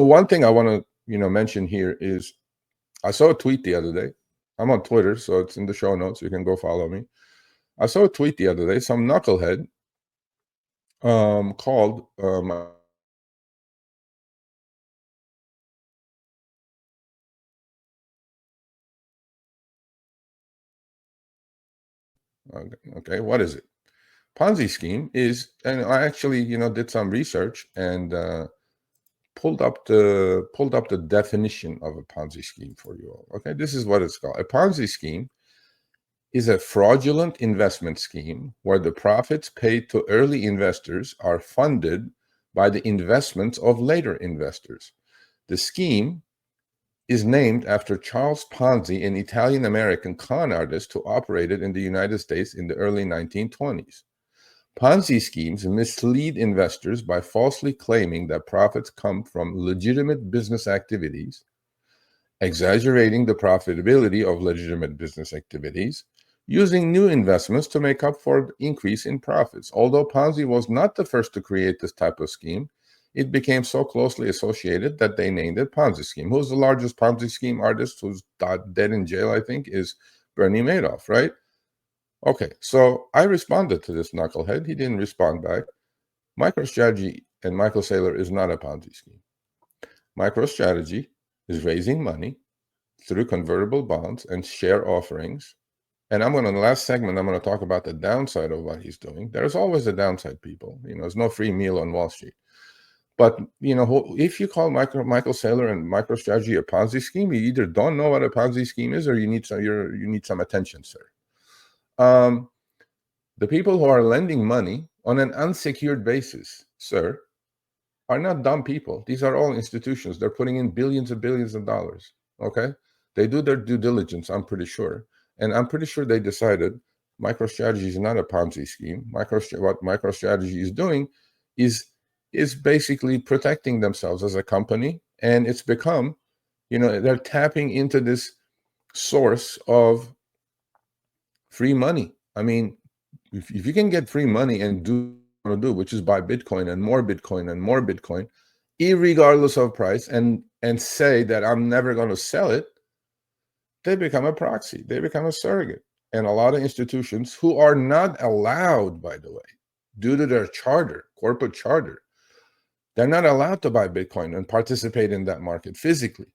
One thing I want to mention here is I saw a tweet the other day. I'm on Twitter, so it's in the show notes. You can go follow me. I saw a tweet the other day. Some knucklehead called okay, what is it? Ponzi scheme is, and I actually did some research and pulled up the definition of a Ponzi scheme for you all. Okay, this is what it's called. A Ponzi scheme is a fraudulent investment scheme where the profits paid to early investors are funded by the investments of later investors. The scheme is named after Charles Ponzi, an Italian-American con artist who operated in the United States in the early 1920s. Ponzi schemes mislead investors by falsely claiming that profits come from legitimate business activities, exaggerating the profitability of legitimate business activities, using new investments to make up for the increase in profits. Although Ponzi was not the first to create this type of scheme, it became so closely associated that they named it Ponzi scheme. Who's the largest Ponzi scheme artist who's dead in jail, I think, is Bernie Madoff, right? Okay, so I responded to this knucklehead. He didn't respond back. MicroStrategy and Michael Saylor is not a Ponzi scheme. MicroStrategy is raising money through convertible bonds and share offerings. And in the last segment, I'm going to talk about the downside of what he's doing. There's always a downside, people. There's no free meal on Wall Street. But, if you call Michael Saylor and MicroStrategy a Ponzi scheme, you either don't know what a Ponzi scheme is or you need some attention, sir. The people who are lending money on an unsecured basis, sir, are not dumb people. These are all institutions. They're putting in billions and billions of dollars, okay? They do their due diligence, I'm pretty sure. And I'm pretty sure they decided MicroStrategy is not a Ponzi scheme. What MicroStrategy is doing is basically protecting themselves as a company. And it's become, they're tapping into this source of free money. I mean, if you can get free money and do what you want to do, which is buy Bitcoin and more Bitcoin and more Bitcoin, irregardless of price, and say that I'm never going to sell it, they become a proxy. They become a surrogate. And a lot of institutions who are not allowed, by the way, due to their charter, corporate charter, they're not allowed to buy Bitcoin and participate in that market physically.